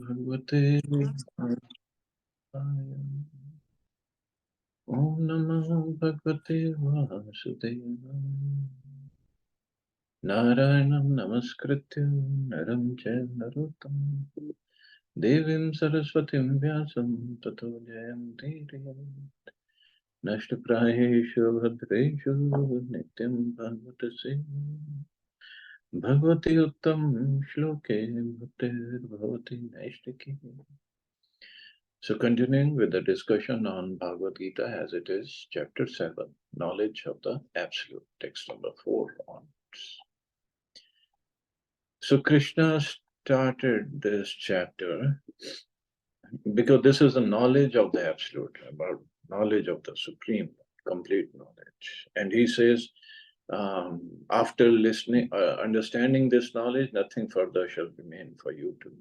Bhagavate Om Namo Bhagavate Vasudevaya Narayanam Namaskritya Naram Chaiva Narottam Devim Saraswatim Vyasam Tato Jayanti Nashtaprayeshu Bhadreshu Nityam Bhagavate Bhagavati Uttam Shloke Bhaktir Bhavati Naishtaki. So continuing with the discussion on Bhagavad Gita as it is, chapter 7, knowledge of the absolute, text number 4 onwards. So Krishna started this chapter because this is the knowledge of the absolute, about knowledge of the supreme, complete knowledge. And he says, after listening, understanding this knowledge, nothing further shall remain for you to know.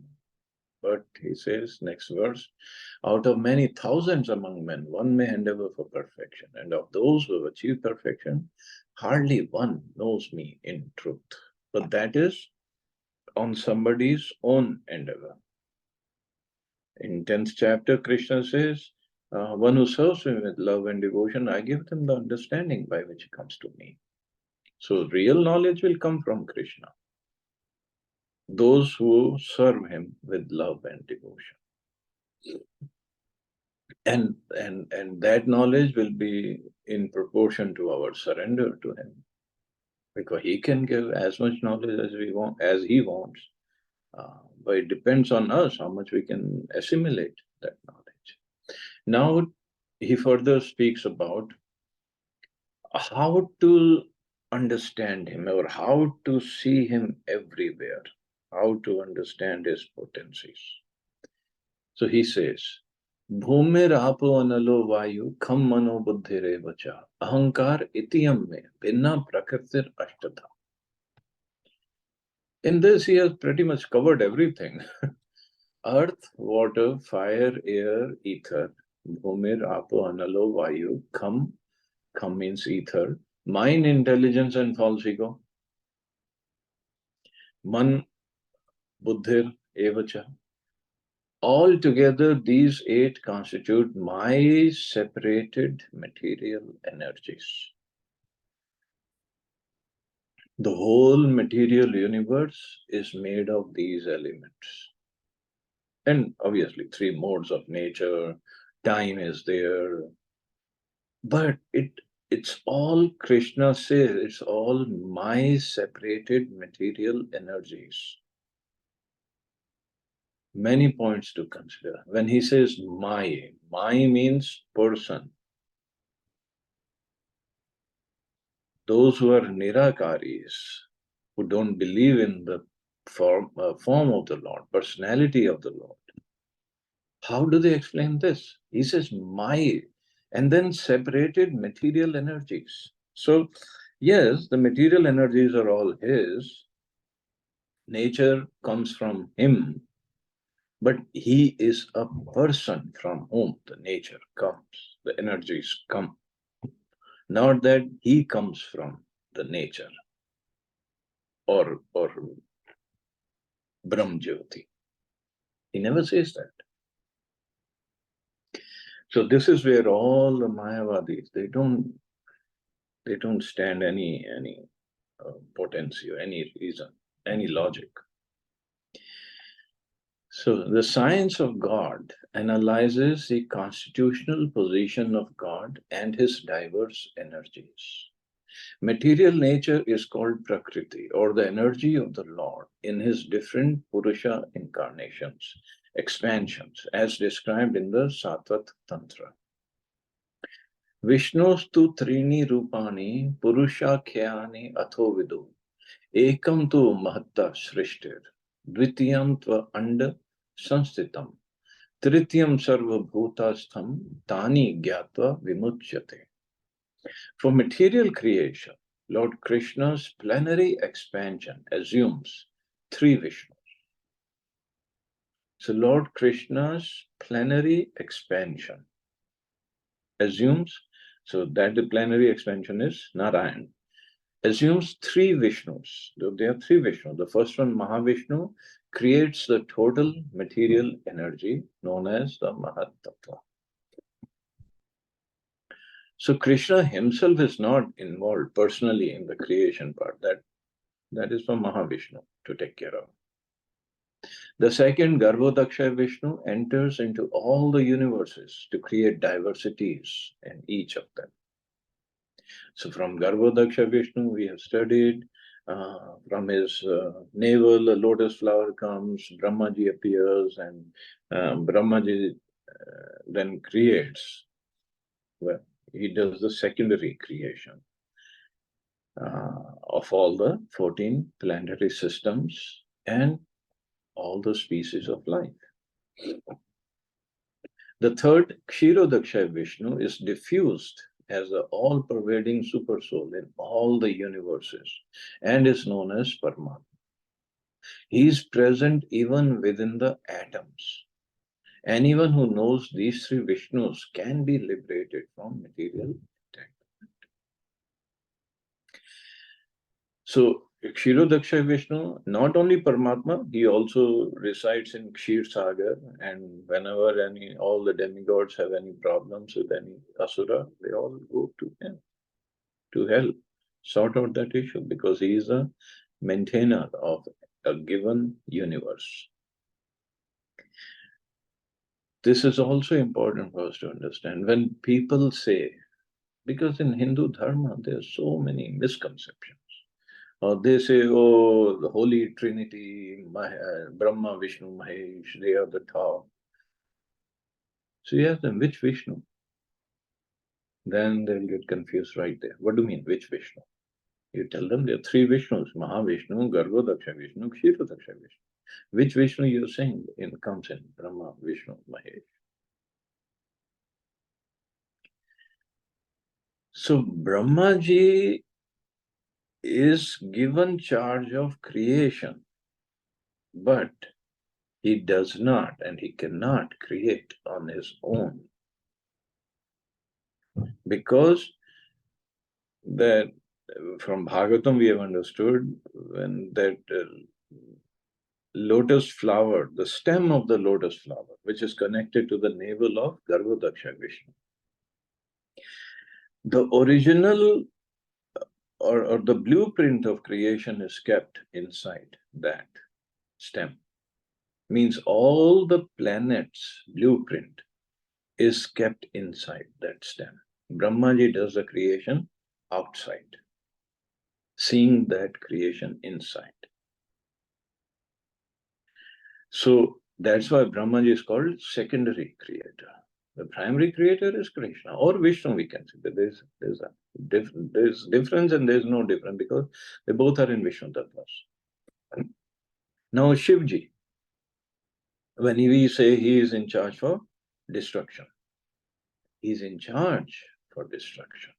But he says, next verse, out of many thousands among men, one may endeavor for perfection. And of those who have achieved perfection, hardly one knows me in truth. But that is on somebody's own endeavor. In 10th chapter, Krishna says, one who serves me with love and devotion, I give them the understanding by which he comes to me. So real knowledge will come from Krishna. Those who serve him with love and devotion. And that knowledge will be in proportion to our surrender to him, because he can give as much knowledge as we want, as he wants, but it depends on us how much we can assimilate that knowledge. Now he further speaks about how to understand him, or how to see him everywhere, how to understand his potencies. So he says, भूमिर आपो अनलो वायु खम मनो बुद्धिरेव च अहंकार इतियम में भिन्ना प्रकृतिर अष्टधा. In this he has pretty much covered everything. Earth, water, fire, air, ether. Bhumir apo analo vayu kham. Kham means ether. Mind, intelligence and false ego. Man, buddhir, evacha. Altogether, these 8 constitute my separated material energies. The whole material universe is made of these elements. And obviously, 3 modes of nature, time is there. But it's all, Krishna says, it's all my separated material energies. Many points to consider. When he says my means person. Those who are nirakaris, who don't believe in the form of the Lord, personality of the Lord, how do they explain this? He says my, and then separated material energies. So yes, the material energies are all his. Nature comes from him. But he is a person from whom the nature comes, the energies come. Not that he comes from the nature or Brahm Jyoti. He never says that. So this is where all the Mayavadis, they don't stand any potency or any reason, any logic. So the science of God analyzes the constitutional position of God and his diverse energies. Material nature is called Prakriti, or the energy of the Lord in his different Purusha incarnations, expansions, as described in the Sattvat Tantra. Vishnustu trini rupani purushakhyani atho vidu ekam tu mahatta shrishtir dvitiyam tva anda sanstitam trityam sarva bhutastham tani gyatva vimuchyate. For material creation, Lord Krishna's plenary expansion assumes 3 Vishnus. So Lord Krishna's plenary expansion assumes, so that the plenary expansion is Narayan, assumes 3 Vishnus. There are 3 Vishnus. The first one, Mahavishnu, creates the total material energy known as the Mahat Tattva. So Krishna himself is not involved personally in the creation part. That is for Mahavishnu to take care of. The second, Garbhodaksha Vishnu, enters into all the universes to create diversities in each of them. So from Garbhodaksha Vishnu, we have studied, from his navel, a lotus flower comes, Brahmaji appears, and Brahmaji then creates. Well, he does the secondary creation of all the 14 planetary systems and all the species of life. The third, Kshirodaksha Vishnu, is diffused as the all-pervading supersoul in all the universes and is known as Paramatma. He is present even within the atoms. Anyone who knows these three Vishnus can be liberated from material entanglement. So, Kshirodaksha Vishnu, not only Paramatma, he also resides in Kshir Sagar, and whenever all the demigods have any problems with any asura, they all go to him to help sort out that issue, because he is a maintainer of a given universe. This is also important for us to understand. When people say, because in Hindu Dharma, there are so many misconceptions. They say, oh, the Holy Trinity, Brahma, Vishnu, Mahesh, they are the top. So you ask them, which Vishnu? Then they'll get confused right there. What do you mean, which Vishnu? You tell them there are three Vishnus, Mahavishnu, Garbhodaksha Vishnu, Kshirodaksha Vishnu. Which Vishnu you're saying comes in Brahma, Vishnu, Mahesh? So Brahmaji is given charge of creation, but he does not and he cannot create on his own, because that from Bhagavatam we have understood when that lotus flower, the stem of the lotus flower, which is connected to the navel of Garbhodaksha Vishnu, the original or the blueprint of creation is kept inside that stem. Means all the planets' blueprint is kept inside that stem. Brahmaji does the creation outside, seeing that creation inside. So that's why Brahmaji is called secondary creator. The primary creator is Krishna or Vishnu, we can say. There's difference and there's no difference, because they both are in Vishnu Tattvas. Now Shivji, when we say he is in charge for destruction, he is in charge for destruction.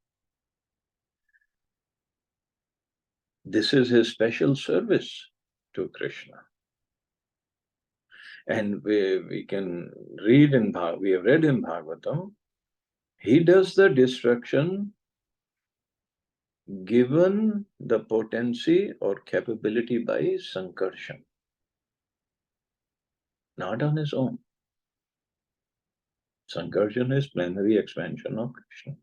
This is his special service to Krishna. And we can read we have read in Bhagavatam, he does the destruction given the potency or capability by Sankarshan, not on his own. Sankarshan is plenary expansion of Krishna.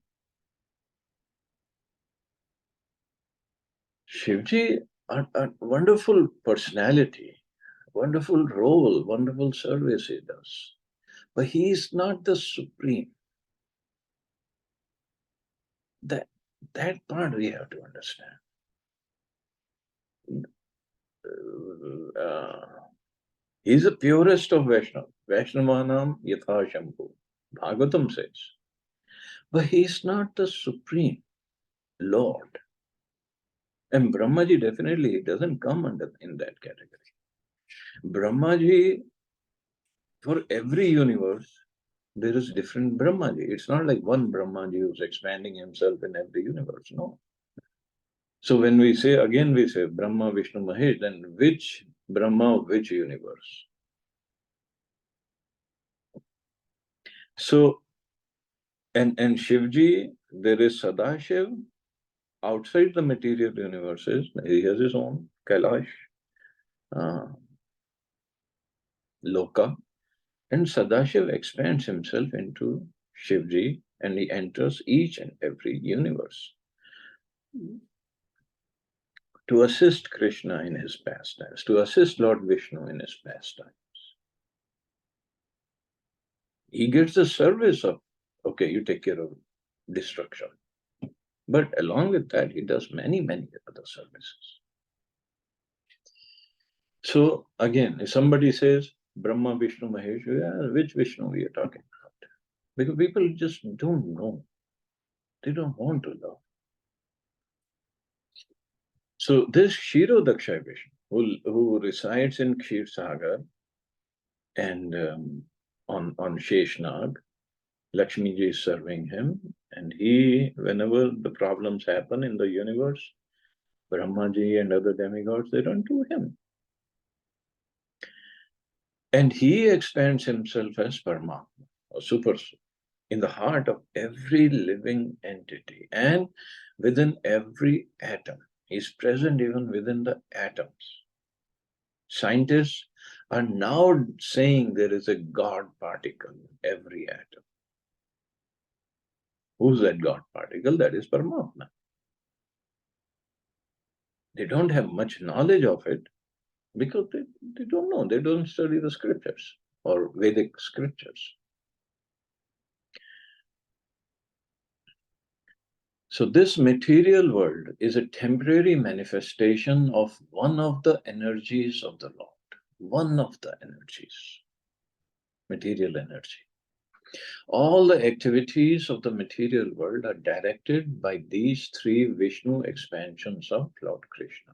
Shivji, a wonderful personality, wonderful role, wonderful service he does. But he is not the supreme. That part we have to understand. He's the purest of Vaishnava. Vaishnavanam yatha Shambhu. Bhagavatam says. But he's not the supreme Lord. And Brahmaji definitely doesn't come in that category. Brahmaji, for every universe, there is different Brahmaji. It's not like one Brahmaji who's expanding himself in every universe. No. So when we say, again we say Brahma, Vishnu, Mahesh, then which Brahma of which universe? So, and Shivji, there is Sadashiv outside the material universes. He has his own Kailash. Loka, and Sadashiv expands himself into Shivji and he enters each and every universe to assist Krishna in his pastimes, to assist Lord Vishnu in his pastimes. He gets the service of, okay, you take care of destruction. But along with that, he does many, many other services. So again, if somebody says Brahma, Vishnu, Mahesh, yeah, which Vishnu we are talking about? Because people just don't know. They don't want to know. So this Kshirodaksha Vishnu, who resides in Kshir Sagar and on Sheshnag, Lakshmi ji is serving him, and he, whenever the problems happen in the universe, Brahma ji and other demigods, they run to him. And he expands himself as Paramatma, or Super Soul, in the heart of every living entity and within every atom. He's present even within the atoms. Scientists are now saying there is a God particle in every atom. Who's that God particle? That is Paramatma. They don't have much knowledge of it because they don't know. They don't study the scriptures or Vedic scriptures. So this material world is a temporary manifestation of one of the energies of the Lord. One of the energies, material energy. All the activities of the material world are directed by these three Vishnu expansions of Lord Krishna.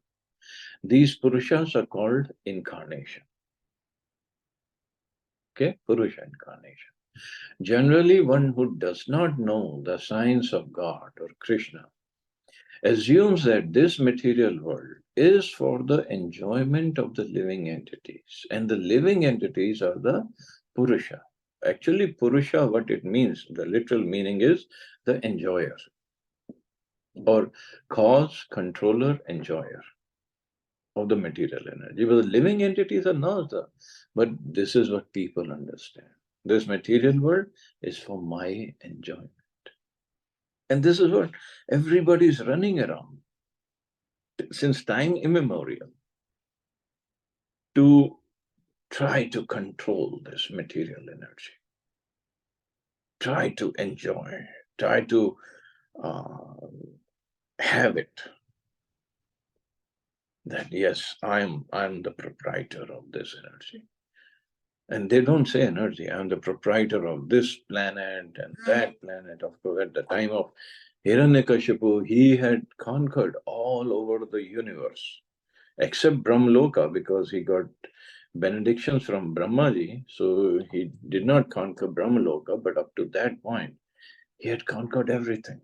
These Purushas are called incarnation. Okay, Purusha incarnation. Generally, one who does not know the science of God or Krishna assumes that this material world is for the enjoyment of the living entities, and the living entities are the Purusha. Actually, Purusha, what it means, the literal meaning is the enjoyer, or cause, controller, enjoyer of the material energy. But the living entities are not the, but this is what people understand. This material world is for my enjoyment. And this is what everybody is running around since time immemorial to try to control this material energy, try to enjoy, try to uh, have it. That yes, I'm the proprietor of this energy. And they don't say energy, I'm the proprietor of this planet and that planet. Of course, at the time of Hiranyakashipu, he had conquered all over the universe, except Brahmaloka, because he got benedictions from Brahmaji. So he did not conquer Brahmaloka, but up to that point, he had conquered everything.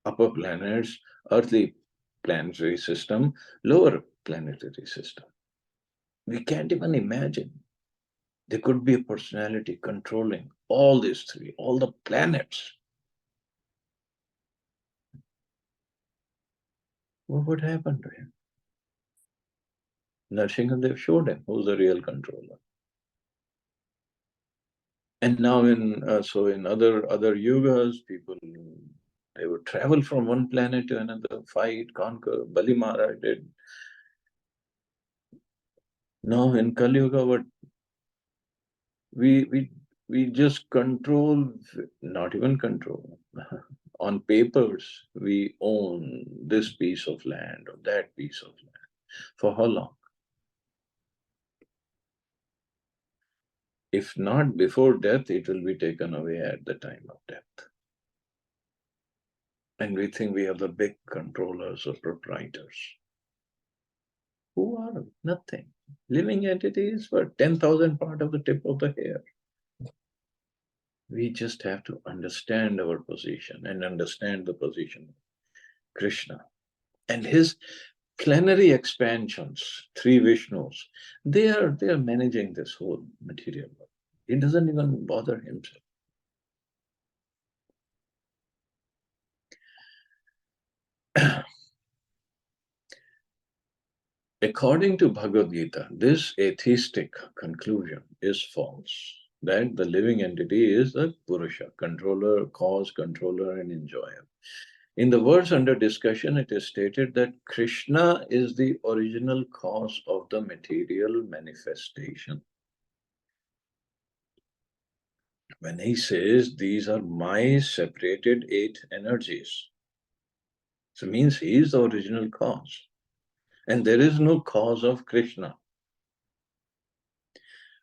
Upper planets, earthly planetary system, lower planetary system. We can't even imagine. There could be a personality controlling all these three, all the planets. What would happen to him? Narsingadev showed him who's the real controller. And now in other yugas, people, they would travel from one planet to another, fight, conquer. Bali Maharaj did. Now in Kali Yuga, what we just control, not even control. On papers, we own this piece of land or that piece of land. For how long? If not before death, it will be taken away at the time of death. And we think we are the big controllers or proprietors. Who are we? Nothing. Living entities were 10,000 part of the tip of the hair. We just have to understand our position and understand the position of Krishna. And his plenary expansions, three Vishnus, they are managing this whole material world. He doesn't even bother himself. According to Bhagavad Gita, this atheistic conclusion is false. That the living entity is the Purusha, controller, cause, controller, and enjoyer. In the verse under discussion, it is stated that Krishna is the original cause of the material manifestation. When he says these are my separated 8 energies, so it means he is the original cause. And there is no cause of Krishna.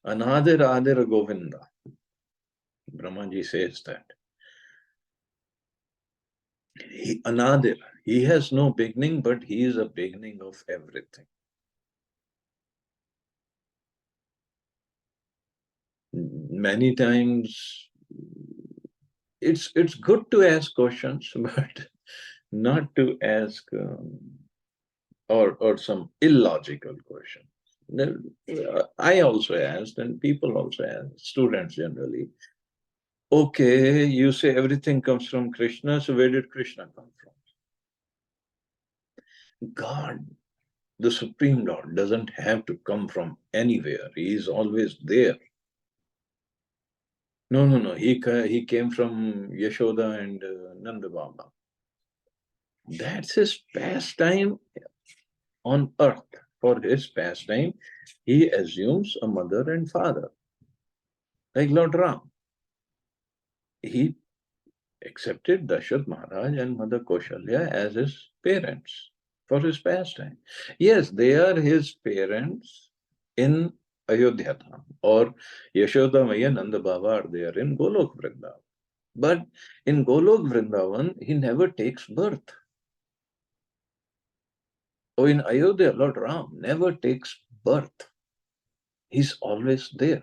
Anadir Adir Govinda. Brahmaji says that. Anadir, he has no beginning, but he is a beginning of everything. Many times it's good to ask questions, but not to ask or some illogical questions. I also asked, and people also ask, students generally. Okay, you say everything comes from Krishna, so where did Krishna come from? God, the Supreme Lord, doesn't have to come from anywhere. He is always there. No. He came from Yashoda and Nanda Baba. That's his pastime on earth. For his pastime, he assumes a mother and father. Like Lord Ram. He accepted Dasharatha Maharaj and Mother Kaushalya as his parents for his pastime. Yes, they are his parents in Ayodhya Dham, or Yashoda Maya Nanda Baba are there in Golok Vrindavan. But in Golok Vrindavan, he never takes birth. Oh, in Ayodhya, Lord Ram never takes birth. He's always there.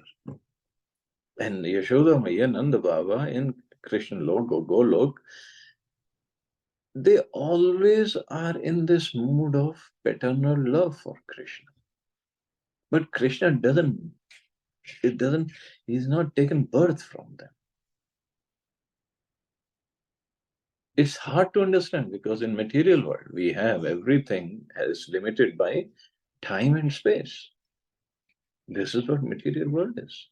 And Yashoda Maya Nanda Baba in Krishna Lok or Golok, they always are in this mood of paternal love for Krishna. But Krishna he's not taken birth from them. It's hard to understand because in material world, we have everything is limited by time and space. This is what material world is.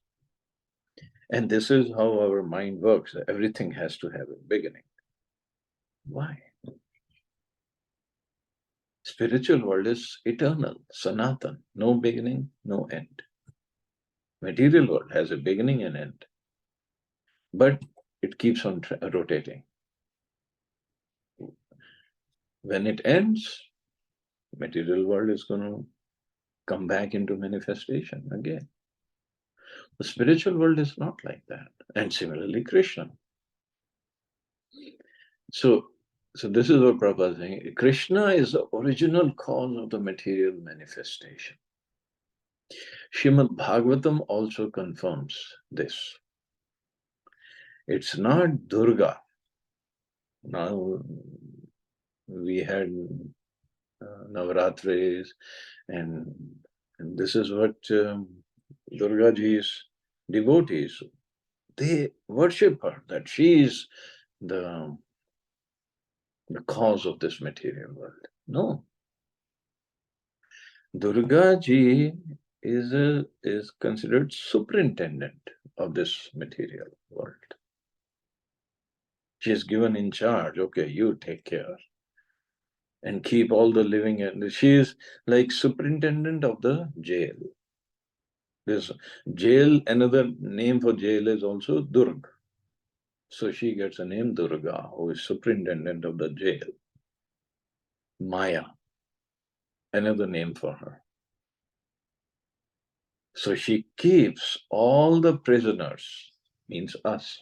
And this is how our mind works. Everything has to have a beginning. Why? Spiritual world is eternal, sanatan, no beginning, no end. Material world has a beginning and end, but it keeps on rotating. When it ends, material world is going to come back into manifestation again. The spiritual world is not like that. And similarly, Krishna. So this is what Prabhupada is saying. Krishna is the original cause of the material manifestation. Srimad Bhagavatam also confirms this. It's not Durga. Now we had Navaratris, and this is what Durga Ji's devotees, they worship her, that she is the cause of this material world. No. Durga Ji is considered superintendent of this material world. She is given in charge. Okay, you take care and keep all the living. And she is like superintendent of the jail. This jail, another name for jail is also Durg. So she gets a name Durga, who is superintendent of the jail. Maya, another name for her. So she keeps all the prisoners, means us,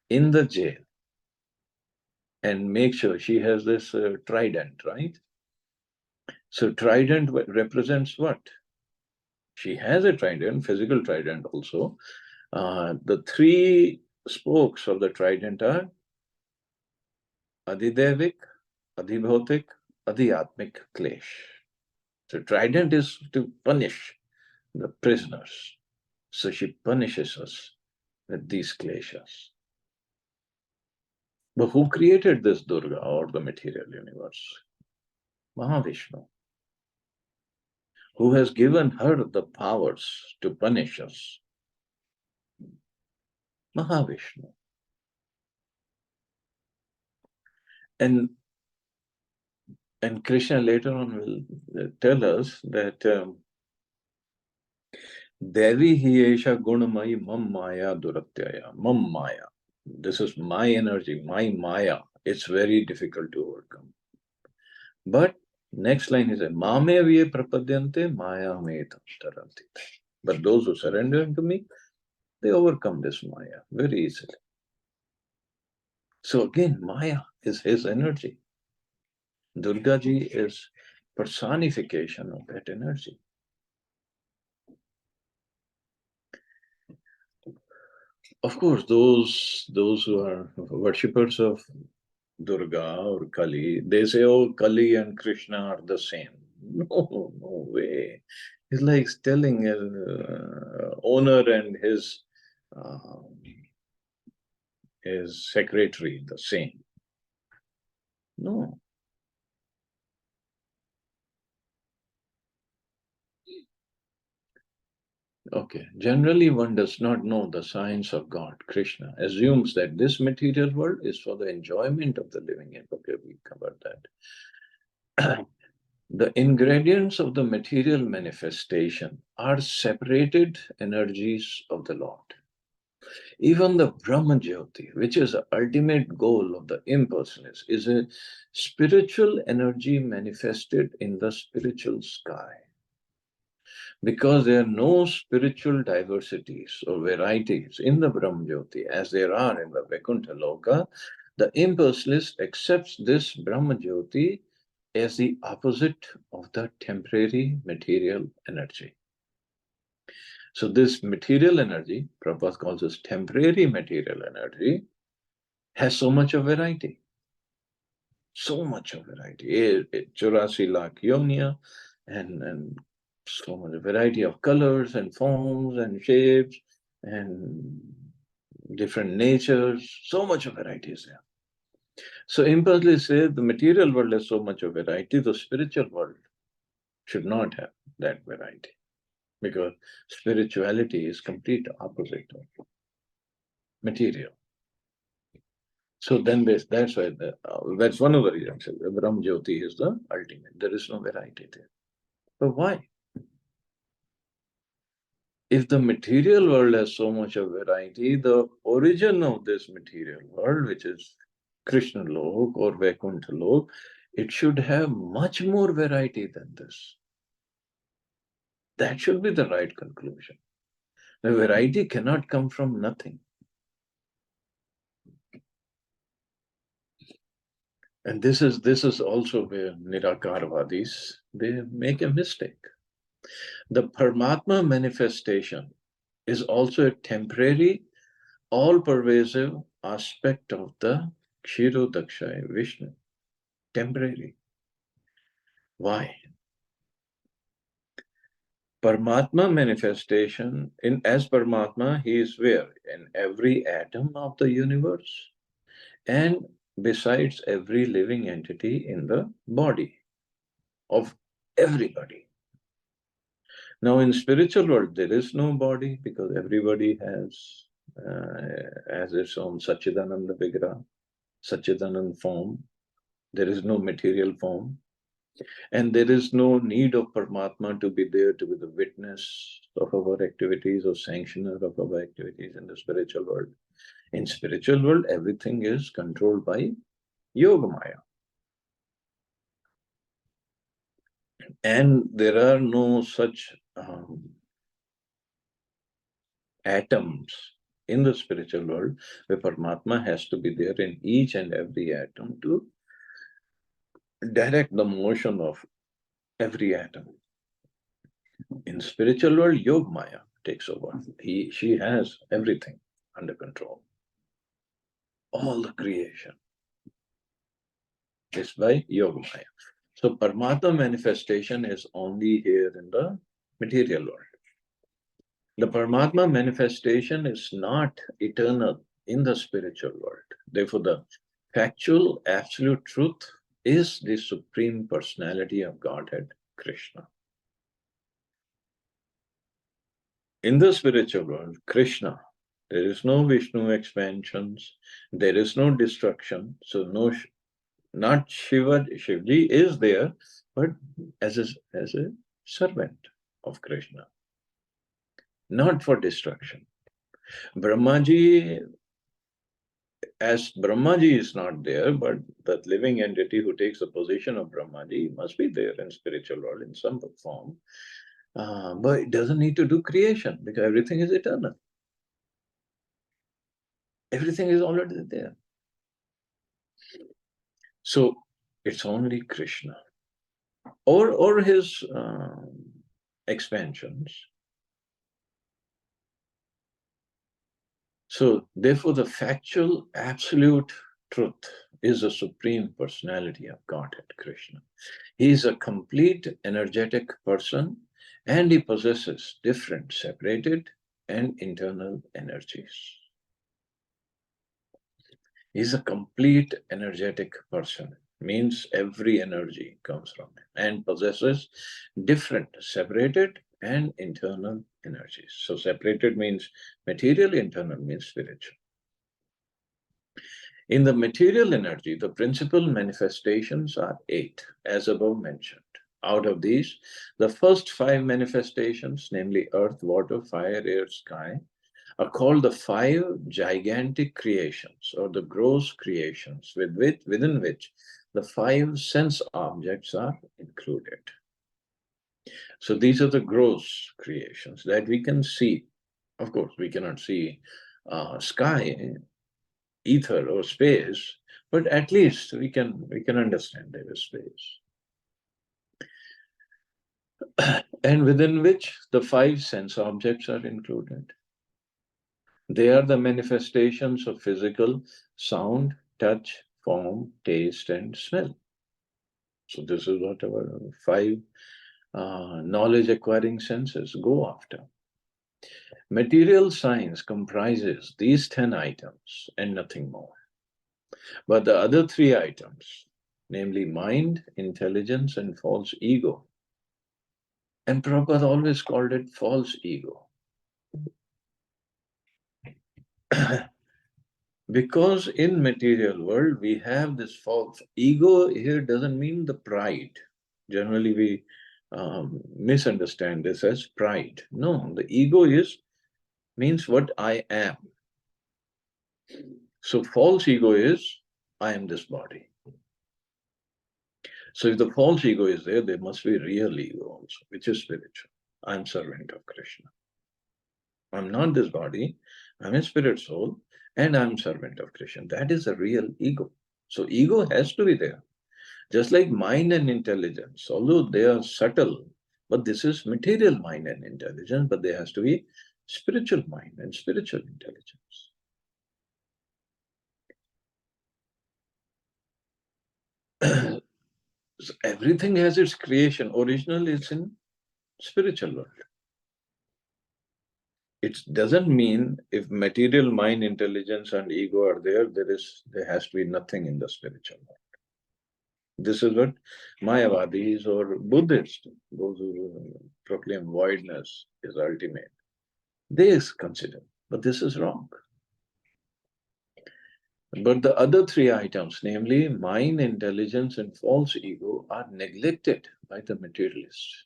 in the jail and make sure she has this trident, right? So trident represents what? She has a trident, physical trident also. The 3 spokes of the trident are Adidevik, Adibhautik, Adhyatmik Klesh. So trident is to punish the prisoners. So she punishes us with these kleshas. But who created this Durga or the material universe? Mahavishnu. who has given her the powers to punish us? Mahavishnu. And Krishna later on will tell us that Devi Hiesha Gunamai Mam Maya Duratyaya. Mam Maya. This is my energy, my Maya. It's very difficult to overcome. But next line is Mame Vye Prapadyante Maya Me Taranti. But those who surrender to me, they overcome this Maya very easily. So again, Maya is his energy. Durga Ji is personification of that energy. Of course, those who are worshippers of Durga or Kali, they say, oh, Kali and Krishna are the same. No, no way. It's like telling his owner and his secretary the same. No. Okay. Generally, one does not know the science of God. Krishna assumes that this material world is for the enjoyment of the living. Okay, we covered that. The ingredients of the material manifestation are separated energies of the Lord. Even the Brahma Jyoti, which is the ultimate goal of the impersonalist, is a spiritual energy manifested in the spiritual sky. Because there are no spiritual diversities or varieties in the Brahma Jyoti as there are in the Vaikuntha Loka, the impersonalist accepts this Brahma Jyoti as the opposite of the temporary material energy. So this material energy, Prabhupada calls this temporary material energy, has so much of variety. So much of variety. 84 lakh yomnia and so much variety of colors and forms and shapes and different natures. So much of variety is there. So impulsively say the material world has so much of variety, the spiritual world should not have that variety. Because spirituality is complete opposite of material. So then that's why that's one of the reasons. Brahm Jyoti is the ultimate. There is no variety there. But why? If the material world has so much of variety, the origin of this material world, which is Krishna Lok or Vaikuntha Lok, it should have much more variety than this. That should be the right conclusion. The variety cannot come from nothing. And this is also where Nirakarvadis, they make a mistake. The Paramatma manifestation is also a temporary, all-pervasive aspect of the Kshirodakshaya Vishnu. Temporary. Why? Paramatma manifestation, as Paramatma, he is where? In every atom of the universe and besides every living entity in the body of everybody. Now in spiritual world, there is no body because everybody has its own Satchidananda Vigraha, Satchidananda form. There is no material form. And there is no need of Paramatma to be there to be the witness of our activities or sanctioner of our activities in the spiritual world. In spiritual world, everything is controlled by Yogamaya. And there are no such atoms in the spiritual world where Paramatma has to be there in each and every atom to direct the motion of every atom. In spiritual world, Yogamaya takes over. She has everything under control. All the creation is by Yogamaya. So Paramatma manifestation is only here in the material world. The Paramatma manifestation is not eternal in the spiritual world. Therefore, the factual absolute truth is the Supreme Personality of Godhead, Krishna. In the spiritual world, Krishna, there is no Vishnu expansions, there is no destruction, so no, not Shiva, Shivji is there, but as a servant of Krishna, not for destruction. Brahmaji, as Brahmaji is not there, but that living entity who takes the position of Brahmaji must be there in spiritual world in some form. But it doesn't need to do creation because everything is eternal. Everything is already there. So it's only Krishna or his expansions. So therefore, the factual absolute truth is a supreme personality of Godhead, Krishna. He is a complete energetic person and he possesses different separated and internal energies. He is a complete energetic person, means every energy comes from him and possesses different separated and internal energies. So separated means material, internal means spiritual. In the material energy, the principal manifestations are 8, as above mentioned. Out of these, the first 5 manifestations, namely earth, water, fire, air, sky, are called the 5 gigantic creations or the gross creations within which the 5 sense objects are included. So these are the gross creations that we can see. Of course, we cannot see sky, ether or space, but at least we can understand there is space. And within which the 5 sense objects are included. They are the manifestations of physical sound, touch, form, taste, and smell. So this is what our 5 knowledge acquiring senses go after. Material science comprises these 10 items and nothing more. But the other 3 items, namely mind, intelligence, and false ego, and Prabhupada always called it false ego. Because in material world, we have this false ego here doesn't mean the pride. Generally, we misunderstand this as pride. No, the ego means what I am. So false ego is, I am this body. So if the false ego is there, there must be real ego also, which is spiritual. I'm servant of Krishna. I'm not this body, I'm a spirit soul, and I'm servant of Krishna. That is a real ego. So ego has to be there. Just like mind and intelligence, although they are subtle, but this is material mind and intelligence, but there has to be spiritual mind and spiritual intelligence. So everything has its creation. Original is in spiritual world. It doesn't mean if material mind, intelligence, and ego are there, there has to be nothing in the spiritual world. This is what Mayavadis or Buddhists, those who proclaim voidness is ultimate, they consider, but this is wrong. But the other 3 items, namely mind, intelligence, and false ego, are neglected by the materialists.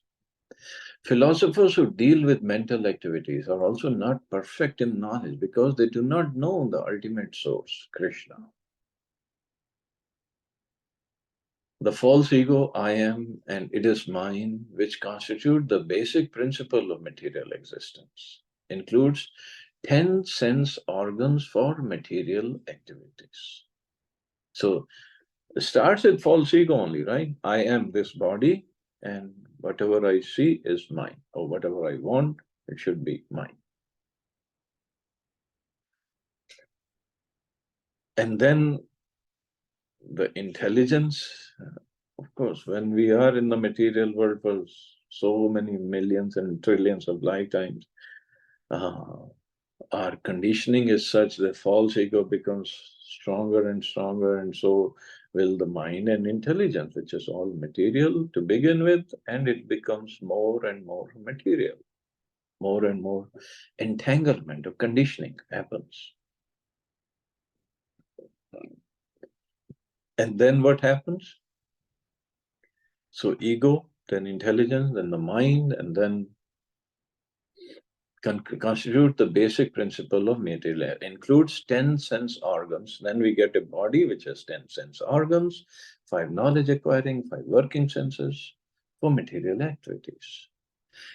Philosophers who deal with mental activities are also not perfect in knowledge because they do not know the ultimate source, Krishna. The false ego, I am, and it is mine, which constitute the basic principle of material existence, includes 10 sense organs for material activities. So it starts with false ego only, right? I am this body, and whatever I see is mine, or whatever I want, it should be mine. And then the intelligence, of course, when we are in the material world for so many millions and trillions of lifetimes, our conditioning is such that false ego becomes stronger and stronger, and so will the mind and intelligence, which is all material to begin with, and it becomes more and more material. more and more entanglement or conditioning happens. And then what happens? So ego, then intelligence, then the mind, and then constitute the basic principle of material life. Includes 10 sense organs. Then we get a body which has 10 sense organs, 5 knowledge acquiring, 5 working senses for material activities.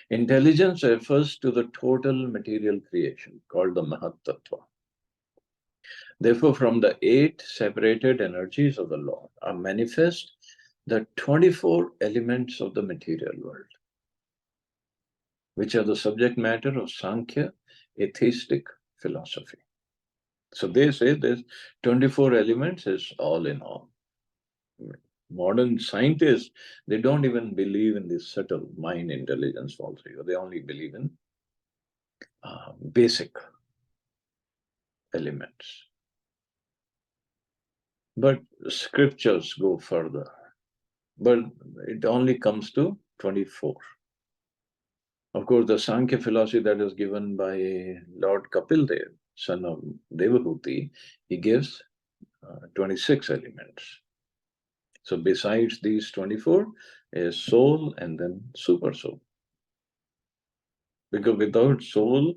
Intelligence refers to the total material creation called the Mahat Tattva. Therefore, from the 8 separated energies of the Lord are manifest the 24 elements of the material world, which are the subject matter of Sankhya, atheistic philosophy. So they say this 24 elements is all in all. Modern scientists, they don't even believe in this subtle mind intelligence falsity. They only believe in basic elements. But scriptures go further. But it only comes to 24. Of course, the Sankhya philosophy that is given by Lord Kapil Dev, son of Devahuti, he gives 26 elements. So besides these 24 is soul and then super soul. Because without soul,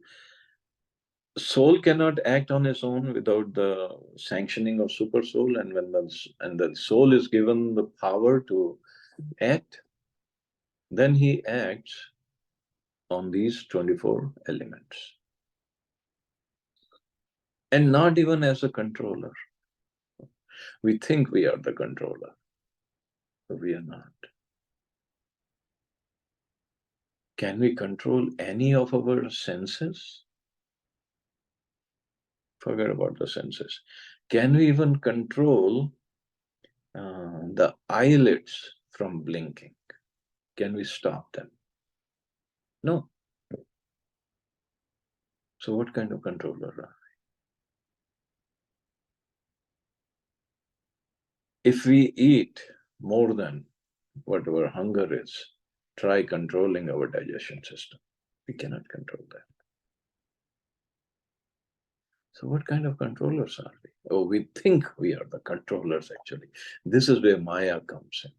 soul cannot act on its own without the sanctioning of super soul. And when the soul is given the power to act, then he acts on these 24 elements. And not even as a controller. We think we are the controller, but we are not. Can we control any of our senses? Forget about the senses. Can we even control the eyelids from blinking? Can we stop them? No. So what kind of controller are we? If we eat more than what our hunger is, try controlling our digestion system. We cannot control that. So what kind of controllers are we? Oh, we think we are the controllers actually. This is where Maya comes in.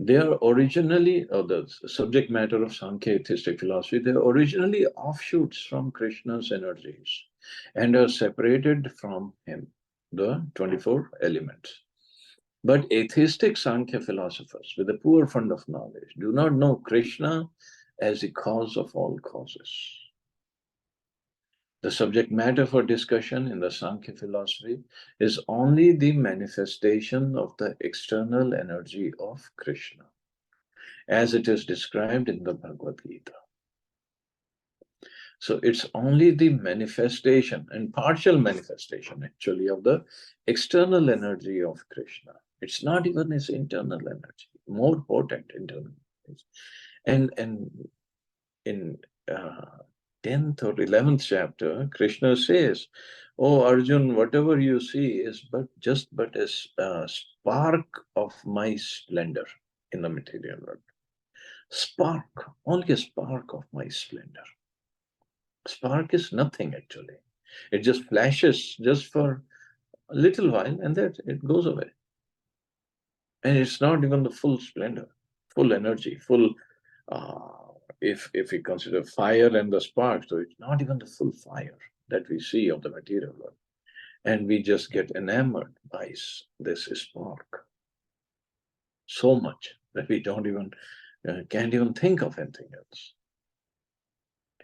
They are originally, or the subject matter of Sankhya atheistic philosophy, they are originally offshoots from Krishna's energies and are separated from him, the 24 elements. But atheistic Sankhya philosophers with a poor fund of knowledge do not know Krishna as the cause of all causes. The subject matter for discussion in the Sankhya philosophy is only the manifestation of the external energy of Krishna, as it is described in the Bhagavad Gita. So it's only the manifestation and partial manifestation actually of the external energy of Krishna. It's not even his internal energy, more potent internal energy. And in 10th or 11th chapter, Krishna says, "Oh Arjun, whatever you see is just a spark of my splendor in the material world. Spark, only a spark of my splendor. Spark is nothing actually. It just flashes just for a little while and then it goes away. And it's not even the full splendor, full energy, full, if we consider fire and the spark, so it's not even the full fire that we see of the material world. And we just get enamored by this spark so much that we don't even, can't even think of anything else.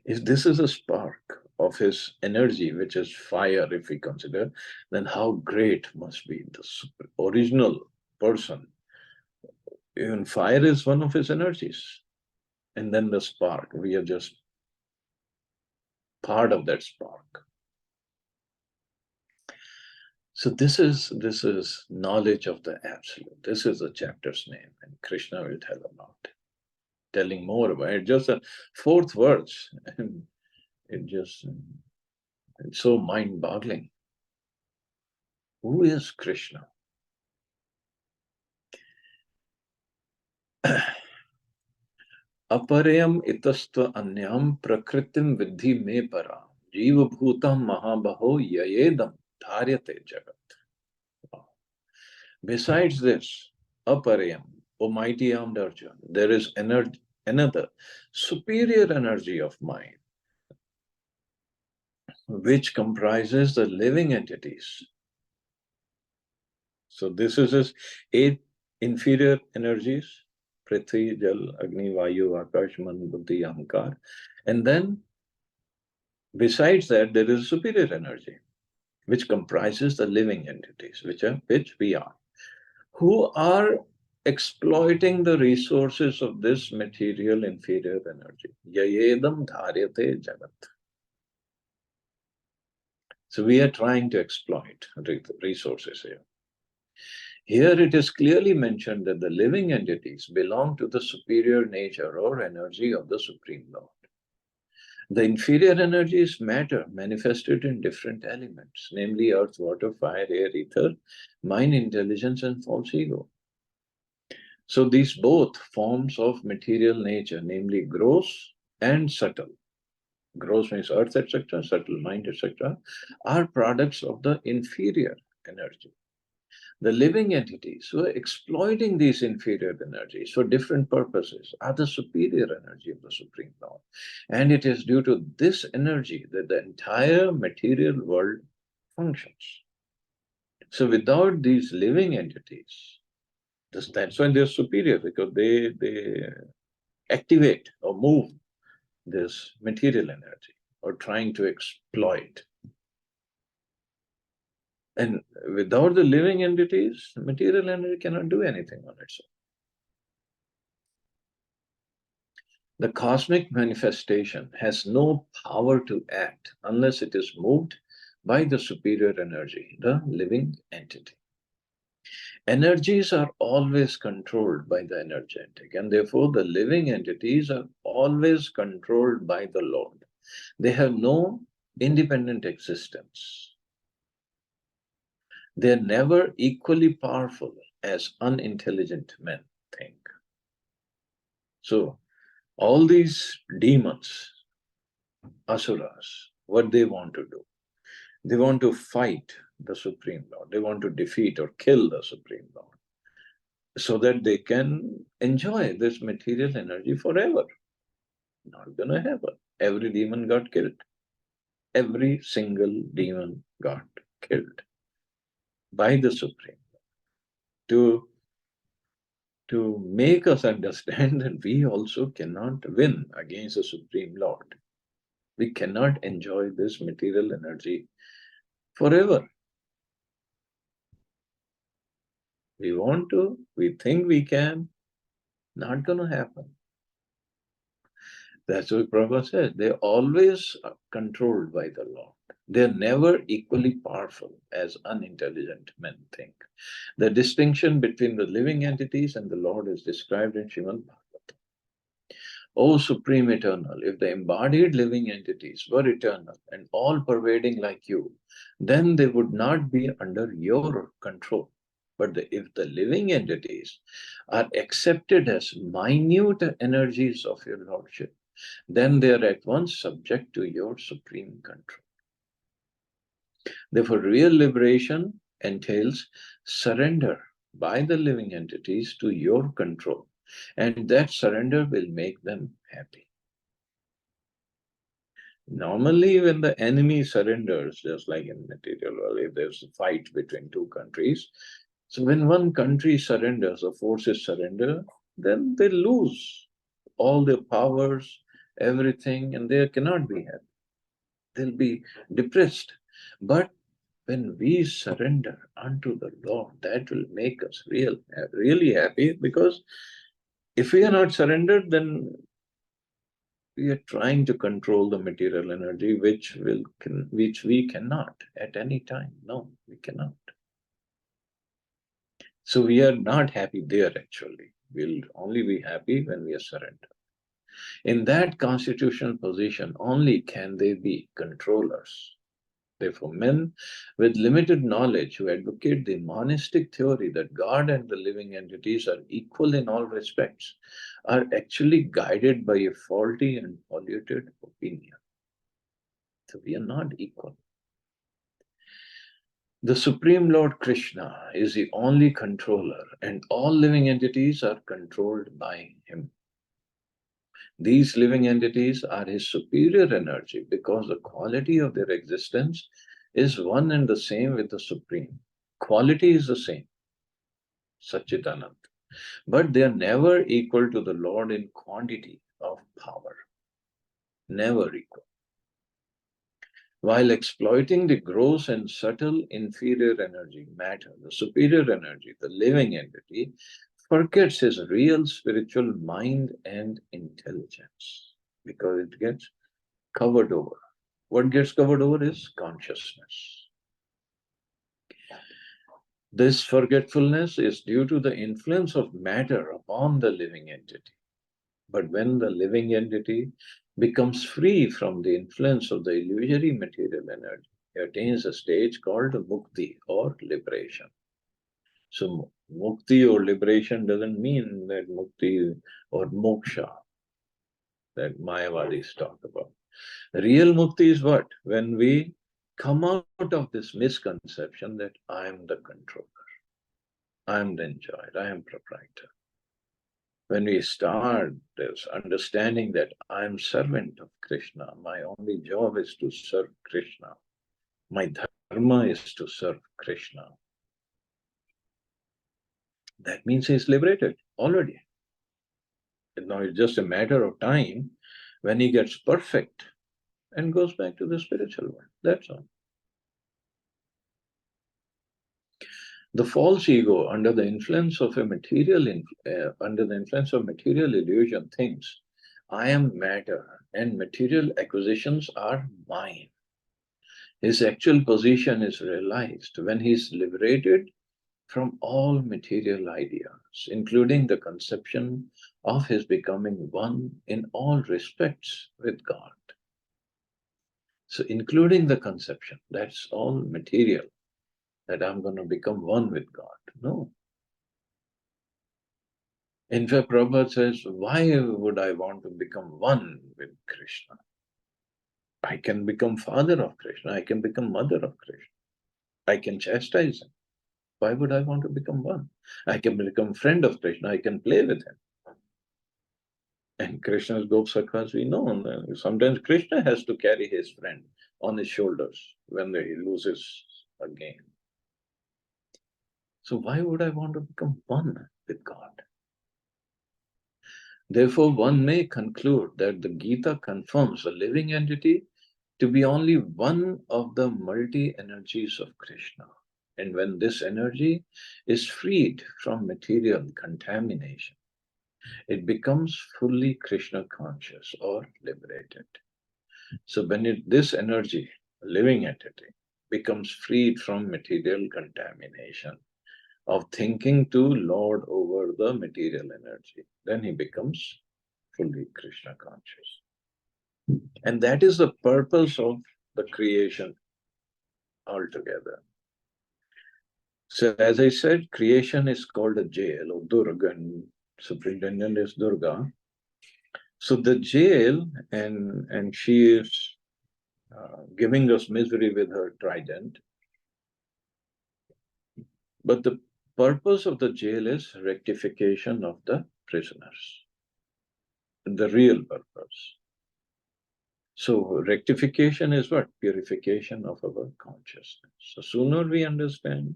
If this is a spark of his energy, which is fire, if we consider, then how great must be the original person. Even fire is one of his energies. And then the spark, we are just part of that spark. So this is knowledge of the absolute. This is the chapter's name, and Krishna will tell about it. Telling more about it. Just the 4th verse, and it's so mind-boggling. Who is Krishna? Aparayam itastva anyam prakritim vidhi me para. Jiva bhutam mahabaho yayedam dharyate jagat. Besides this, aparayam, O mighty armed Arjuna, there is another superior energy of mind, which comprises the living entities. So this is his 8 inferior energies: Prithvi, Jal, Agni, Vayu, Akash, Man, Buddhi, Ahankar. And then besides that, there is superior energy, which comprises the living entities, which we are, who are exploiting the resources of this material inferior energy. Yayedam dharyate jagat. So we are trying to exploit resources here. Here it is clearly mentioned that the living entities belong to the superior nature or energy of the Supreme Lord. The inferior energy is matter manifested in different elements, namely earth, water, fire, air, ether, mind, intelligence, and false ego. So these both forms of material nature, namely gross and subtle, gross means earth, etc., subtle mind, etc., are products of the inferior energy. The living entities who are exploiting these inferior energies for different purposes are the superior energy of the Supreme Lord. And it is due to this energy that the entire material world functions. So without these living entities, that's why they're superior, because they activate or move this material energy or trying to exploit. And without the living entities, material energy cannot do anything on its own. The cosmic manifestation has no power to act unless it is moved by the superior energy, the living entity. Energies are always controlled by the energetic, and therefore the living entities are always controlled by the Lord. They have no independent existence. They are never equally powerful as unintelligent men think. So, all these demons, asuras, what they want to do, they want to fight the Supreme Lord. They want to defeat or kill the Supreme Lord so that they can enjoy this material energy forever. Not gonna happen. Every demon got killed. Every single demon got killed by the Supreme Lord to make us understand that we also cannot win against the Supreme Lord. We cannot enjoy this material energy forever. We want to, we think we can, not gonna happen. That's what Prabhupada says. They're always controlled by the Lord. They're never equally powerful as unintelligent men think. The distinction between the living entities and the Lord is described in Srimad Bhagavatam. O Supreme Eternal, if the embodied living entities were eternal and all-pervading like you, then they would not be under your control. But if the living entities are accepted as minute energies of your Lordship, then they are at once subject to your supreme control. Therefore, real liberation entails surrender by the living entities to your control, and that surrender will make them happy. Normally, when the enemy surrenders, just like in material world, if there's a fight between two countries, so when one country surrenders, the forces surrender, then they lose all their powers, everything, and they cannot be happy. They'll be depressed. But when we surrender unto the Lord, that will make us really happy, because if we are not surrendered, then we are trying to control the material energy, which we cannot at any time. No, we cannot. So we are not happy there actually. We'll only be happy when we are surrendered. In that constitutional position, only can they be controllers. Therefore, men with limited knowledge who advocate the monistic theory that God and the living entities are equal in all respects are actually guided by a faulty and polluted opinion. So we are not equal. The Supreme Lord Krishna is the only controller, and all living entities are controlled by him. These living entities are his superior energy because the quality of their existence is one and the same with the Supreme. Quality is the same, Satchitanand, but they are never equal to the Lord in quantity of power. Never equal. While exploiting the gross and subtle inferior energy, matter, the superior energy, the living entity, forgets his real spiritual mind and intelligence because it gets covered over. What gets covered over is consciousness. This forgetfulness is due to the influence of matter upon the living entity. But when the living entity becomes free from the influence of the illusory material energy, it attains a stage called mukti or liberation. So mukti or liberation doesn't mean that mukti or moksha that Mayavadis talk about. Real mukti is what? When we come out of this misconception that I am the controller, I am the enjoyer, I am proprietor. When we start this understanding that I am servant of Krishna, my only job is to serve Krishna, my dharma is to serve Krishna, that means he's liberated already. Now it's just a matter of time when he gets perfect and goes back to the spiritual world. That's all. The false ego, under the influence of material illusion, thinks I am matter and material acquisitions are mine. His actual position is realized when he is liberated from all material ideas, including the conception of his becoming one in all respects with God. So, including the conception, that's all material, that I'm going to become one with God. No. In fact, Prabhupada says, why would I want to become one with Krishna? I can become father of Krishna, I can become mother of Krishna, I can chastise him. Why would I want to become one? I can become friend of Krishna, I can play with him. And Krishna's Gopsakhas, we know, sometimes Krishna has to carry his friend on his shoulders when he loses a game. So why would I want to become one with God? Therefore, one may conclude that the Gita confirms the living entity to be only one of the multi-energies of Krishna. And when this energy is freed from material contamination, it becomes fully Krishna conscious or liberated. So when this energy, living entity, becomes freed from material contamination of thinking to lord over the material energy, then he becomes fully Krishna conscious. And that is the purpose of the creation altogether. So as I said, creation is called a jail of Durga, and superintendent is Durga. So the jail, and she is giving us misery with her trident. But the purpose of the jail is rectification of the prisoners. The real purpose. So rectification is what? Purification of our consciousness. So sooner we understand,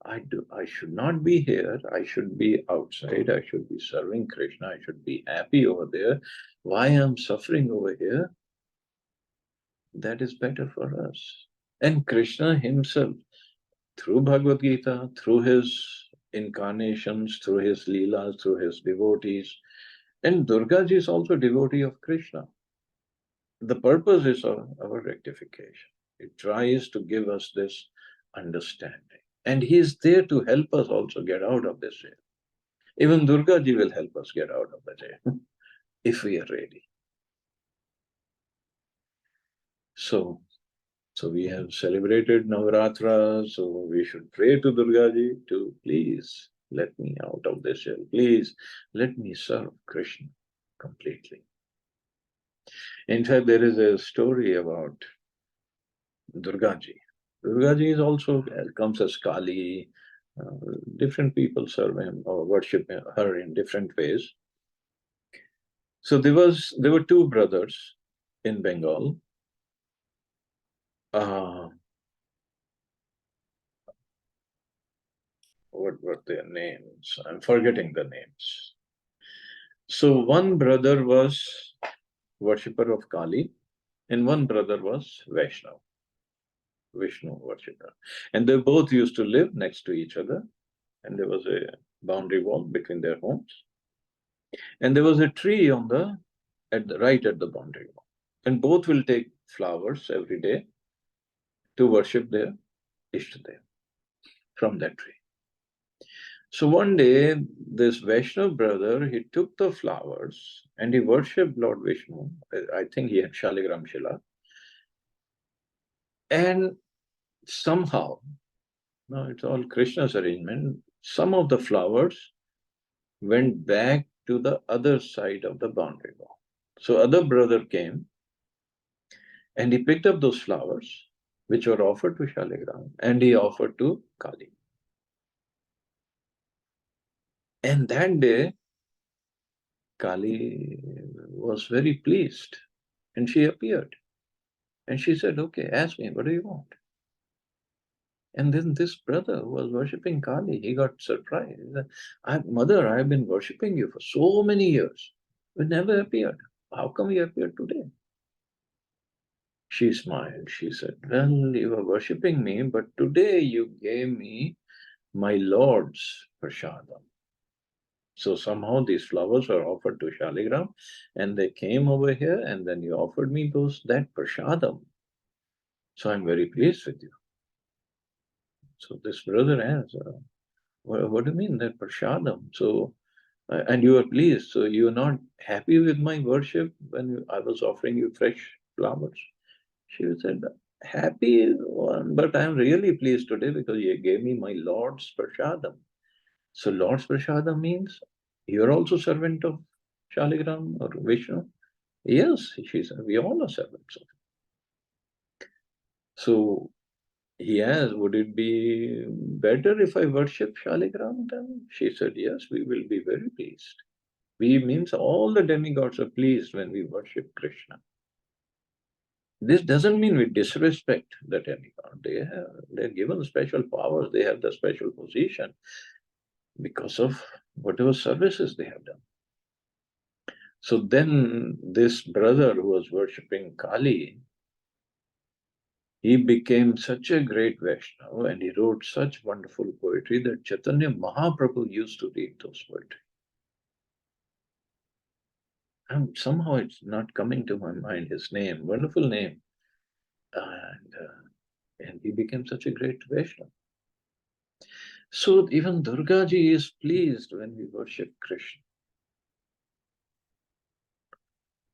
I should not be here, I should be outside, I should be serving Krishna, I should be happy over there. Why I'm suffering over here? That is better for us. And Krishna himself, through Bhagavad Gita, through his incarnations, through his leelas, through his devotees, and Durga ji is also devotee of Krishna. The purpose is our rectification. It tries to give us this understanding. And he is there to help us also get out of this jail. Even Durga ji will help us get out of the jail if we are ready. So, So we have celebrated Navratra, so we should pray to Durga Ji to please let me out of this jail. Please let me serve Krishna completely. In fact, there is a story about Durga Ji. Durga Ji is also comes as Kali. Different people serve him or worship her in different ways. So there were two brothers in Bengal. What were their names? I'm forgetting the names. So one brother was worshipper of Kali, and one brother was Vishnu worshipper. And they both used to live next to each other, and there was a boundary wall between their homes. And there was a tree on the right at the boundary wall. And both will take flowers every day to worship their Ishtadev from that tree. So one day, this Vaishnav brother, he took the flowers and he worshipped Lord Vishnu. I think he had Shaligram Shila. And somehow, no, it's all Krishna's arrangement, some of the flowers went back to the other side of the boundary wall. So other brother came and he picked up those flowers, which were offered to Shaligram, and he offered to Kali. And that day, Kali was very pleased and she appeared. And she said, okay, ask me, what do you want? And then this brother who was worshipping Kali, he got surprised. Mother, I've been worshipping you for so many years. You never appeared. How come you appeared today? She smiled. She said, well, you were worshipping me, but today you gave me my Lord's Prashadam. So somehow these flowers were offered to Shaligram and they came over here and then you offered me that Prashadam. So I'm very pleased with you. So this brother asked, what do you mean that Prashadam? So, and you are pleased. So you are not happy with my worship when I was offering you fresh flowers? She said, happy, but I'm really pleased today because you gave me my Lord's Prashadam. So Lord's Prashadam means you're also servant of Shaligram or Vishnu? Yes, she said, we all are servants of him. So he asked, would it be better if I worship Shaligram then? She said, yes, we will be very pleased. We means all the demigods are pleased when we worship Krishna. This doesn't mean we disrespect the demigod. They're given special powers, they have the special position because of whatever services they have done. So then this brother who was worshipping Kali, he became such a great Vaishnava and he wrote such wonderful poetry that Chaitanya Mahaprabhu used to read those poetry. And somehow it's not coming to my mind, his name, wonderful name. And he became such a great Vaishnava. So even Durga Ji is pleased when we worship Krishna.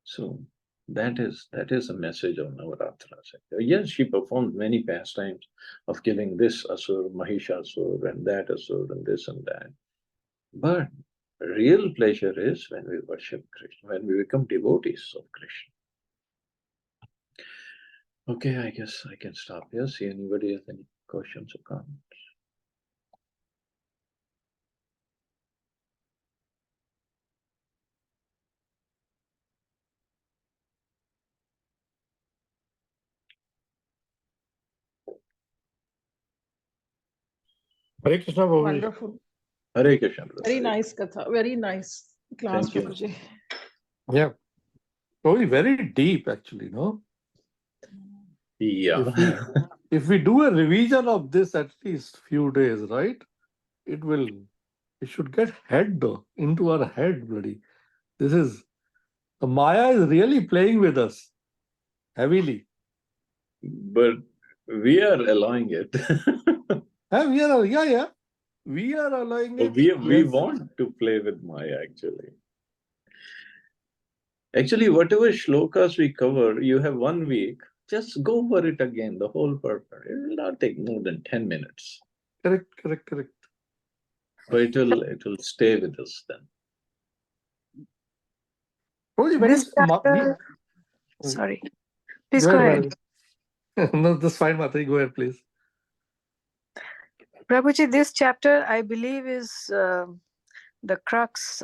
So that is a message of Navaratras. Yes, she performed many pastimes of killing this Asur, Mahishasur, and that Asur, and this and that. But real pleasure is when we worship Krishna, when we become devotees of Krishna. Okay, I guess I can stop here. See anybody has any questions or comments? Hare Krishna, Prabhuji. Wonderful. Hare Krishna. Very nice Katha. Very nice class, Thank you. Prabhuji. Yeah. Prabhuji, very deep actually, no? Yeah. If we do a revision of this at least few days, right? It should get into our head, bloody. The Maya is really playing with us heavily. But we are allowing it. We are allowing it. We want to play with Maya actually. Actually, whatever shlokas we cover, you have 1 week Just go for it again, the whole purpose. It will not take more than 10 minutes. Correct. But it will stay with us then. Prabhuji, This chapter, sorry, please go ahead. No, that's fine, Mataji. Go ahead, please. Prabhuji, this chapter I believe is the crux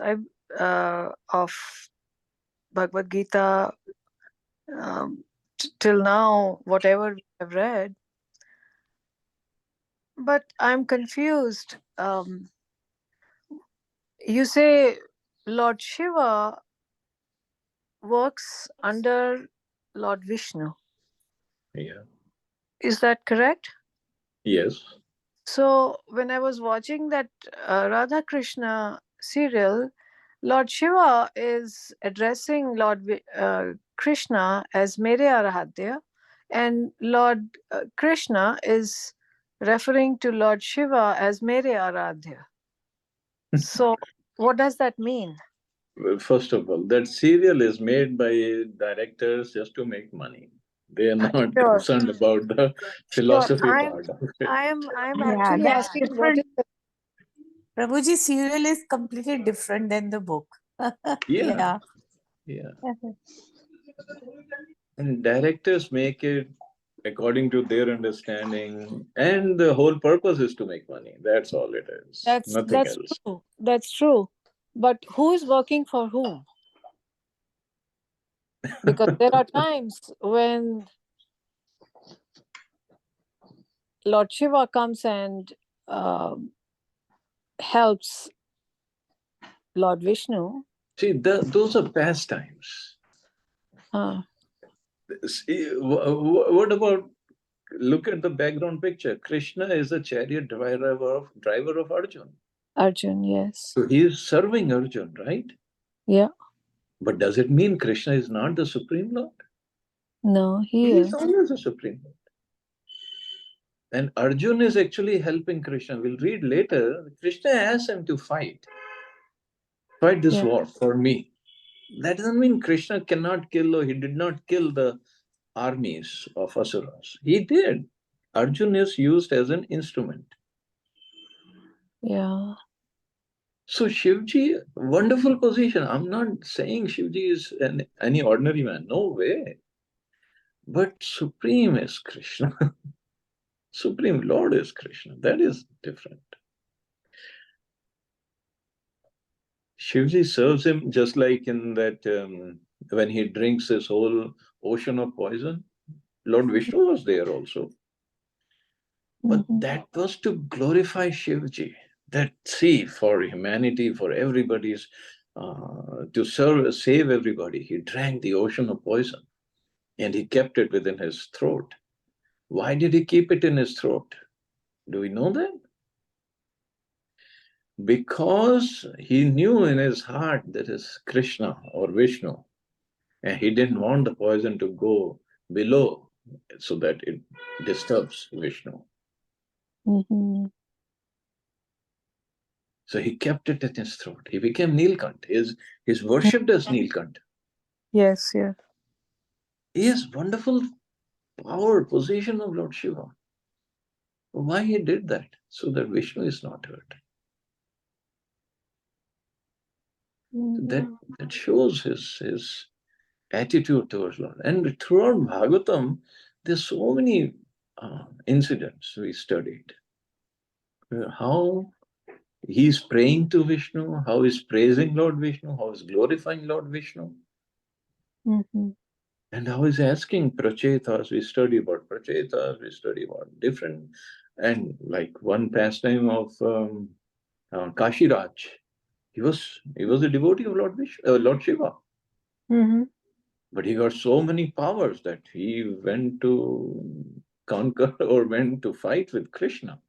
of Bhagavad Gita till now, whatever we have read. But I'm confused. You say Lord Shiva works under Lord Vishnu. Yeah. Is that correct? Yes. So when I was watching that Radha Krishna serial, Lord Shiva is addressing Lord Krishna as Mere Arahadya, and Lord Krishna is referring to Lord Shiva as Mere Aradhya. So what does that mean? Well, first of all, that serial is made by directors just to make money. They are not Sure. concerned about the philosophy part of it. I'm Yeah, actually that's asking what is different. Prabhuji serial is completely different than the book. Yeah. Yeah. And directors make it according to their understanding, and the whole purpose is to make money. That's all it is. Nothing that's else. true. That's true. But who is working for whom? Because there are times when Lord Shiva comes and helps Lord Vishnu. See, those are pastimes. See, what about, look at the background picture. Krishna is a chariot driver of Arjun. Arjun, yes. So he is serving Arjun, right? Yeah. But does it mean Krishna is not the Supreme Lord? No, he He is is. always the Supreme Lord. And Arjun is actually helping Krishna. We'll read later. Krishna asks him to fight this war for me. That doesn't mean Krishna cannot kill, or he did not kill the armies of Asuras. He did. Arjun is used as an instrument. Yeah. So Shivji, wonderful position. I'm not saying Shivji is any ordinary man. No way. But Supreme is Krishna. Supreme Lord is Krishna. That is different. Shivji serves him just like in that when he drinks this whole ocean of poison. Lord Vishnu was there also. But that was to glorify Shivji. That, see, for humanity, for everybody's, to save everybody, he drank the ocean of poison and he kept it within his throat. Why did he keep it in his throat? Do we know that? Because he knew in his heart that is Krishna or Vishnu, and he didn't want the poison to go below so that it disturbs Vishnu. So he kept it in his throat. He became Nilkant. His worshipped as Nilkant. Yes, yeah. He has wonderful power, position of Lord Shiva. Why he did that? So that Vishnu is not hurt. That shows his attitude towards Lord. And throughout Bhagavatam, there's so many incidents we studied. How he's praying to Vishnu, how he's praising Lord Vishnu, how he's glorifying Lord Vishnu. And how he's asking prachetas. We study about prachetas, we study about different, and like one pastime of Kashiraj. He was a devotee of Lord Shiva. But he got so many powers that he went to conquer or went to fight with Krishna.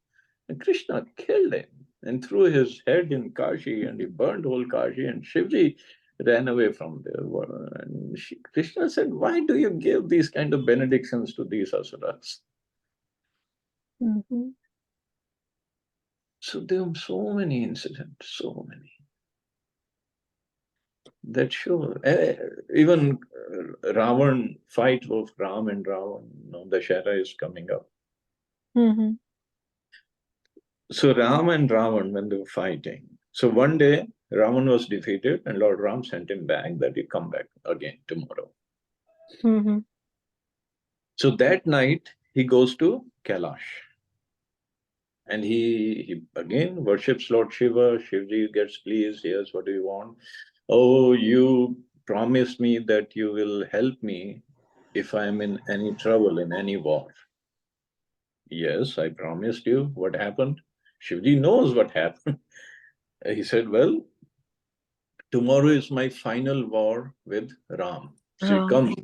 And Krishna killed him and threw his head in Kashi, and he burned whole Kashi, and Shivji ran away from there. And Krishna said, why do you give these kind of benedictions to these asuras? So there are so many incidents, so many. That shows. Even Ravan, fight of Ram and Ravan, Dashera is coming up. Mhm. So Ram and Ravan, when they were fighting, so one day Ravan was defeated and Lord Ram sent him back that he come back again tomorrow. Mhm. So that night he goes to Kailash. And he again worships Lord Shiva. Shivji gets pleased. Yes, what do you want? Oh, you promised me that you will help me if I'm in any trouble, in any war. Yes, I promised you. What happened? Shivji knows what happened. He said, well, tomorrow is my final war with Ram. So Ram.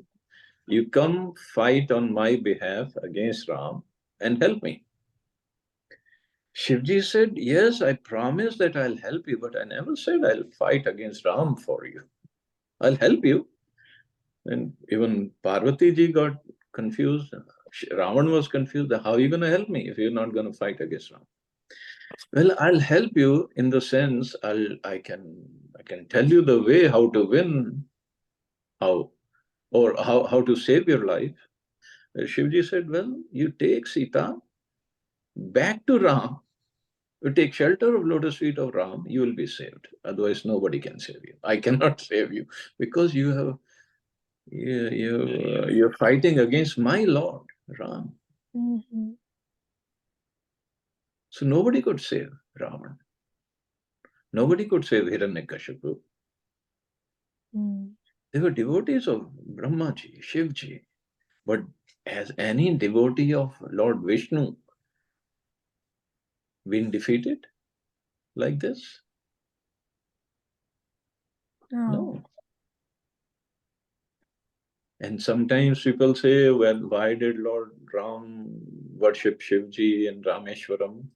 you come fight on my behalf against Ram and help me. Shivji said, yes, I promise that I'll help you, but I never said I'll fight against Ram for you. I'll help you. And even Parvati ji got confused. Ravan was confused. How are you going to help me if you're not going to fight against Ram? Well, I'll help you in the sense I can tell you the way how to win, how to save your life. Shivji said, well, you take Sita back to Ram. You take shelter of lotus feet of Ram, you will be saved. Otherwise, nobody can save you. I cannot save you because you're fighting against my Lord Ram. Mhm. So nobody could save Ravan. Nobody could save Hiranyakashipu. Mm. They were devotees of Brahmaji, Shivji. But has any devotee of Lord Vishnu been defeated like this? Oh. No. And sometimes people say, well, why did Lord Ram worship Shivji in Rameshwaram?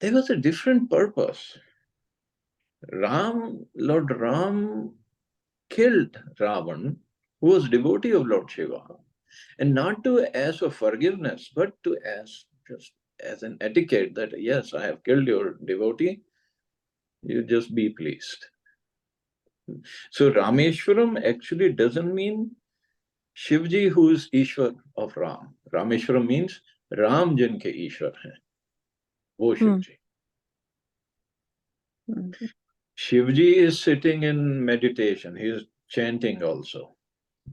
There was a different purpose. Lord Ram killed Ravan, who was devotee of Lord Shiva, and not to ask for forgiveness, but to ask just as an etiquette that, yes, I have killed your devotee, you just be pleased. So Rameshwaram actually doesn't mean Shivji who is Ishwar of Ram. Rameshwaram means Ram jinke Ishwar hai, wo Shivji. Mhm. Shivji is sitting in meditation. He is chanting also.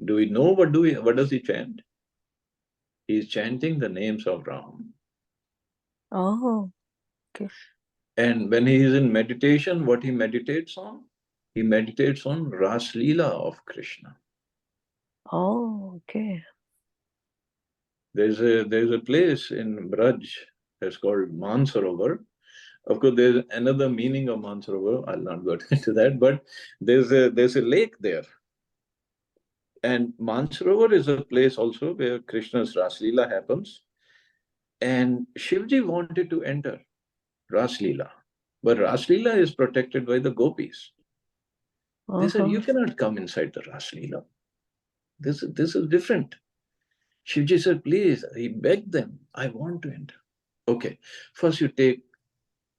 Do we know what does he chant? He is chanting the names of Ram. Oh, okay. And when he is in meditation, what he meditates on? He meditates on Ras Leela of Krishna. Oh, okay. There's a place in Braj that's called Mansarovar. Of course, there's another meaning of Mansarovar. I'll not go into that, but there's a lake there. And Mansarovar is a place also where Krishna's Ras Leela happens. And Shivji wanted to enter Ras Leela, but Ras Leela is protected by the gopis. They said, you Uh-huh. cannot come inside the Ras Leela. This is different. Shivji said, please, he begged them, I want to enter. Okay, first you take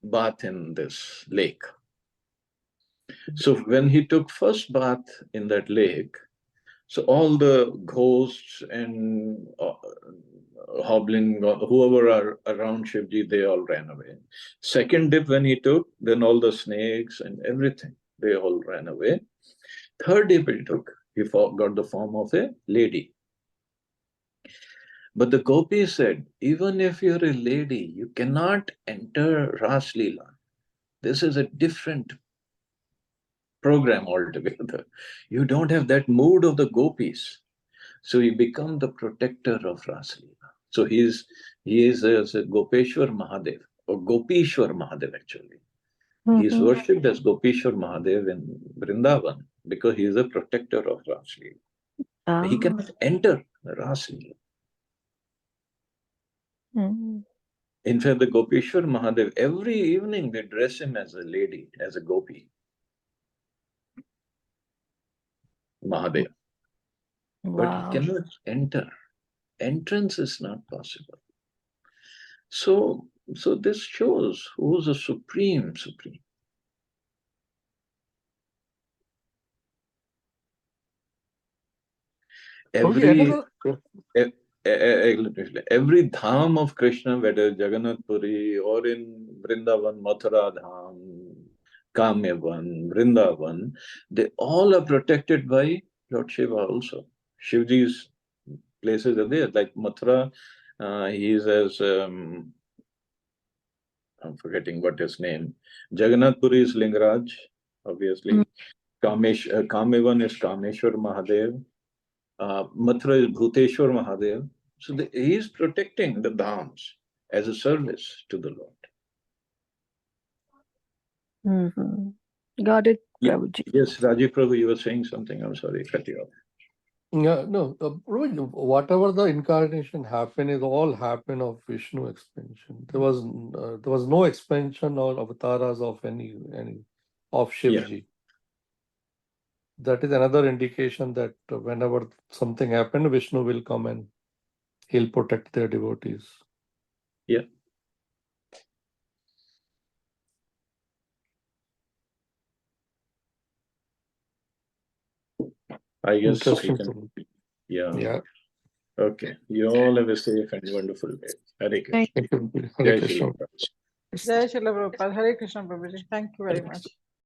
bath in this lake. So when he took first bath in that lake, so all the ghosts and hobbling, whoever are around Shivji, they all ran away. Second dip when he took, then all the snakes and everything, they all ran away. Third dip he took, he got the form of a lady. But the gopis said, even if you're a lady, you cannot enter Ras Leela. This is a different program altogether. You don't have that mood of the gopis. So you become the protector of Ras Leela. So he is a Gopeshwar Mahadev, or Gopishwar Mahadev actually. He is Mhm. worshipped as Gopishwar Mahadev in Vrindavan because he is a protector of Ras Leela. He Ah. cannot enter Ras Leela. Mm. In fact, the Gopishwar Mahadev, every evening they dress him as a lady, as a gopi. Mahadev. But he Wow. cannot enter. Entrance is not possible. So this shows who's a supreme. Every every dham of Krishna, whether Jagannath Puri or in Vrindavan, Mathura Dham, Kamevan, Vrindavan, they all are protected by Lord Shiva also. Shivji's places are there, like Mathura, he is as, I'm forgetting what his name. Jagannath Puri is Lingaraj, obviously. Kamevan is Kameshwar Mahadev. Mathura is Bhuteshwar Mahadev. So he is protecting the dhams as a service to the Lord. Got it, Ye- Prabhuji. Yes, Rajiv Prabhu, you were saying something. I'm sorry, cut you off. Yeah, no, whatever the incarnation happened is all happened of Vishnu expansion. There was no expansion or avatars of any of Shivji. That is another indication that whenever something happened, Vishnu will come and he'll protect their devotees. Yeah. I guess we Interesting. can. Yeah. Yeah. Okay. You all have a safe and wonderful day. Hare Krishna. Thank you. Jai Hare Shri Krishna. Prabhupada. Jai Srila Prabhupada. Hare Krishna Prabhuji. Thank you very much.